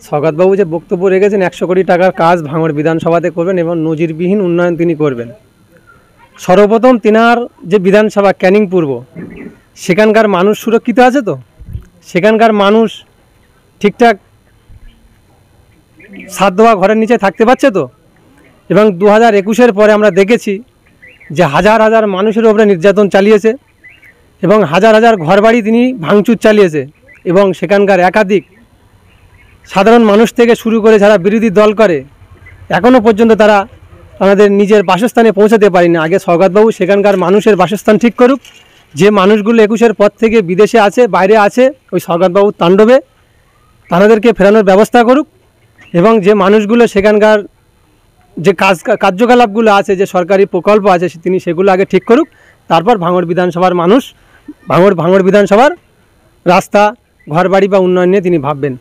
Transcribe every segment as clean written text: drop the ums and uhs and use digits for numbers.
সওগাতবাবু যে বক্তব্য রেখেছেন 100 কোটি টাকার কাজ ভাঙড় বিধানসভাতে করবেন এবং নজিরবিহীন উন্নয়ন তিনি করবেন। সর্বপ্রথম তিনার যে বিধানসভা ক্যানিং পূর্ব, সেখানকার মানুষ সুরক্ষিত আছে তো? সেখানকার মানুষ ঠিকঠাক ছাদ দেওয়া ঘরের নিচে থাকতে পারছে তো? এবং 2021-এর পরে আমরা দেখেছি যে হাজার হাজার মানুষের উপরে নির্যাতন চালিয়েছে এবং হাজার হাজার ঘরবাড়ি তিনি ভাঙচুর চালিয়েছে এবং সেখানকার একাধিক সাধারণ মানুষ থেকে শুরু করে যারা বিরোধী দল করে এখনও পর্যন্ত তারা তাদের নিজের বাসস্থানে পৌঁছাতে পারেনি। আগে সওগাতবাবু সেখানকার মানুষের বাসস্থান ঠিক করুক। যে মানুষগুলো 21-এর পর থেকে বিদেশে আছে, বাইরে আছে, ওই সওগাতবাবুর তাণ্ডবে তাদেরকে ফেরানোর ব্যবস্থা করুক এবং যে মানুষগুলো সেখানকার যে কার্যকলাপগুলো আছে, যে সরকারি প্রকল্প আছে, তিনি সেগুলো আগে ঠিক করুক। তারপর ভাঙড় বিধানসভার মানুষ ভাঙড় বিধানসভার রাস্তা, ঘরবাড়ি বা উন্নয়ন নিয়ে তিনি ভাববেন।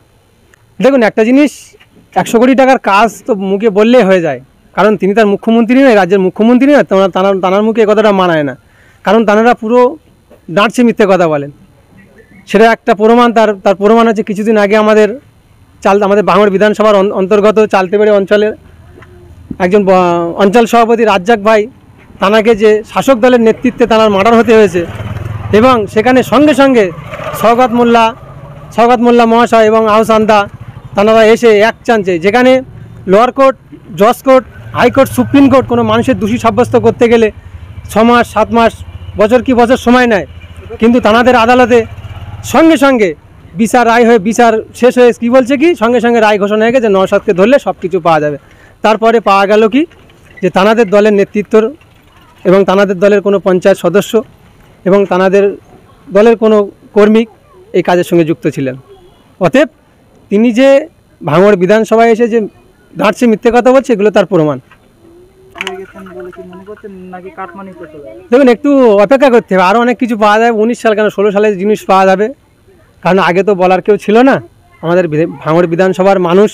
দেখুন, একটা জিনিস, 100 কোটি টাকার কাজ তো মুখে বললেই হয়ে যায়, কারণ তিনি তার মুখ্যমন্ত্রী নয়, রাজ্যের মুখ্যমন্ত্রী নয়। তাঁর মুখে কথাটা মানায় না, কারণ তাঁরা পুরো ডাঁটছে মিথ্যে কথা বলেন। সেটা একটা প্রমাণ, তার প্রমাণ আছে কিছুদিন আগে আমাদের ভাঙড় বিধানসভার অন্তর্গত চালতেবাড়ি অঞ্চলের একজন অঞ্চল সভাপতি রাজ্জাক ভাই, তাঁকে যে শাসক দলের নেতৃত্বে তাঁর মার্ডার হতে হয়েছে এবং সেখানে সঙ্গে সঙ্গে সওগাত মোল্লা মহাশয় এবং আহসানদা তাঁরা এসে এক চান্সে, যেখানে লোয়ার কোর্ট, জজ কোর্ট, হাইকোর্ট, সুপ্রিম কোর্ট কোনো মানুষের দোষী সাব্যস্ত করতে গেলে 6 মাস, 7 মাস, বছর কি বছর সময় নেয়, কিন্তু তাঁদের আদালতে সঙ্গে সঙ্গে বিচার রায় হয়ে বিচার শেষ হয়ে কী বলছে কি সঙ্গে সঙ্গে রায় ঘোষণা হয়ে গেছে, নওশাদকে ধরলে সব কিছু পাওয়া যাবে। তারপরে পাওয়া গেল কি যে তাঁদের দলের নেতৃত্বর এবং তাঁদের দলের কোনো পঞ্চায়েত সদস্য এবং তাঁদের দলের কোনো কর্মী এই কাজের সঙ্গে যুক্ত ছিলেন। অতএব তিনি যে ভাঙড় বিধানসভায় এসে যে দাঁড়ছে মিথ্যে কথা বলছে, এগুলো তার প্রমাণ। দেখুন, একটু অপেক্ষা করতে হবে, আরও অনেক কিছু পাওয়া যাবে। 19 সাল কেন, 16 সালের জিনিস পাওয়া যাবে, কারণ আগে তো বলার কেউ ছিল না। আমাদের ভাঙড় বিধানসভার মানুষ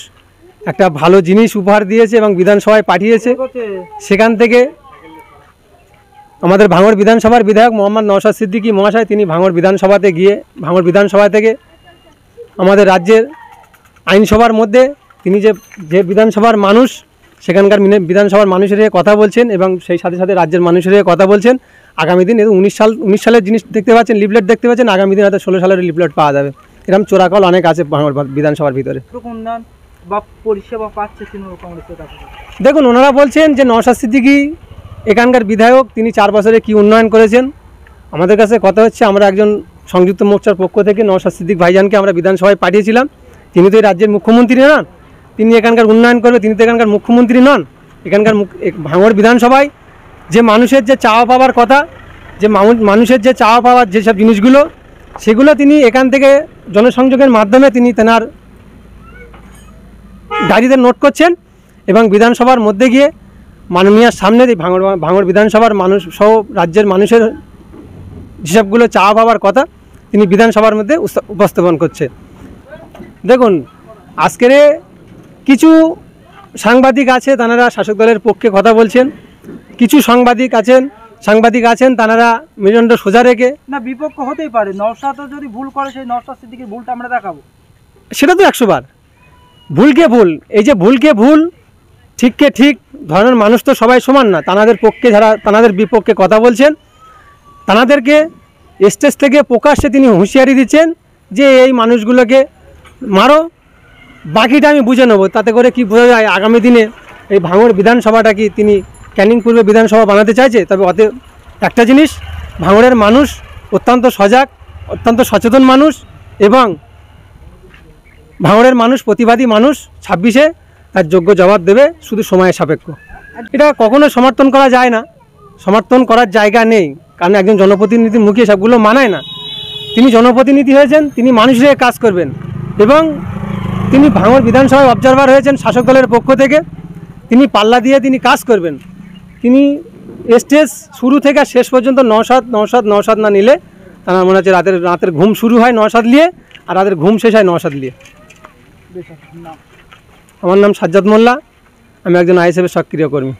একটা ভালো জিনিস উপহার দিয়েছে এবং বিধানসভায় পাঠিয়েছে। সেখান থেকে আমাদের ভাঙড় বিধানসভার বিধায়ক মোহাম্মদ নওশাদ সিদ্দিকী মহাশয়, তিনি ভাঙড় বিধানসভাতে গিয়ে ভাঙড় বিধানসভা থেকে আমাদের রাজ্যের আইনসভার মধ্যে তিনি যে বিধানসভার মানুষ, সেখানকার বিধানসভার মানুষের হয়ে কথা বলছেন এবং সেই সাথে সাথে রাজ্যের মানুষের হয়ে কথা বলছেন। আগামী দিন 19 সালের জিনিস দেখতে পাচ্ছেন, লিফলেট দেখতে পাচ্ছেন, আগামী দিন হয়তো 16 সালের লিফলেট পাওয়া যাবে। এরকম চোরাকল অনেক আছে ভাঙড় বিধানসভার ভিতরে। দেখুন, ওনারা বলছেন যে নওশাদ সিদ্দিকী এখানকার বিধায়ক, তিনি 4 বছরে কি উন্নয়ন করেছেন। আমাদের কাছে কথা হচ্ছে, আমরা একজন সংযুক্ত মোর্চার পক্ষ থেকে নওশাদ সিদ্দিক ভাইজানকে আমরা বিধানসভায় পাঠিয়েছিলাম। তিনি তো এই রাজ্যের মুখ্যমন্ত্রী নন, তিনি এখানকার উন্নয়ন করবে, তিনি তো এখানকার মুখ্যমন্ত্রী নন। এখানকার ভাঙড় বিধানসভায় যে মানুষের যে চাওয়া পাওয়ার কথা, যে মানুষের যে চাওয়া পাওয়ার যেসব জিনিসগুলো, সেগুলো তিনি এখান থেকে জনসংযোগের মাধ্যমে তিনি তেনার ডায়েরিতে নোট করছেন এবং বিধানসভার মধ্যে গিয়ে মাননীয়ার সামনে ভাঙড় বিধানসভার মানুষ সহ রাজ্যের মানুষের যেসবগুলো চাওয়া পাওয়ার কথা তিনি বিধানসভার মধ্যে উপস্থাপন করছে। দেখুন, আজকের কিছু সাংবাদিক আছে, তাঁরা শাসক দলের পক্ষে কথা বলছেন, কিছু সাংবাদিক আছেন তাঁরা মেরুদণ্ড সোজা রেখে না বিপক্ষ হতেই পারে। নওশাদও যদি ভুল করে, সেই নওশাদ সিদ্দিকীর ভুলটা আমরা দেখাবো, সেটা তো 100 বার। ভুলকে ভুল, এই যে ভুলকে ভুল, ঠিককে ঠিক, ধরনের মানুষ তো সবাই সমান না। তাঁদের পক্ষে যারা তাঁদের বিপক্ষে কথা বলছেন, তাঁদেরকে স্টেজ থেকে প্রকাশ্যে তিনি হুঁশিয়ারি দিচ্ছেন যে এই মানুষগুলোকে মারো, বাকিটা আমি বুঝে নেব। তাতে করে কি বোঝা যায় আগামী দিনে এই ভাঙড় বিধানসভাটা কি তিনি ক্যানিং পূর্বে বিধানসভা বানাতে চাইছে। তবে অতএব একটা জিনিস, ভাঙড়ের মানুষ অত্যন্ত সজাগ, অত্যন্ত সচেতন মানুষ এবং ভাঙড়ের মানুষ প্রতিবাদী মানুষ। 26-এ তার যোগ্য জবাব দেবে, শুধু সময়ের সাপেক্ষ। এটা কখনো সমর্থন করা যায় না, সমর্থন করার জায়গা নেই, কারণ একজন জনপ্রতিনিধির মুখে সবগুলো মানায় না। তিনি জনপ্রতিনিধি হয়েছেন, তিনি মানুষের কাজ করবেন এবং তিনি ভাঙড় বিধানসভায় অবজারভার হয়েছেন শাসক দলের পক্ষ থেকে। তিনি পাল্লা দিয়ে তিনি কাজ করবেন। তিনি স্টেজ শুরু থেকে শেষ পর্যন্ত নওশাদ না নিলে তার মনে হচ্ছে রাতের ঘুম শুরু হয় নওশাদ নিয়ে আর রাতের ঘুম শেষ হয় নওশাদ নিয়ে। আমার নাম সাজ্জাদ মোল্লা, আমি একজন আইএসএফের সক্রিয় কর্মী।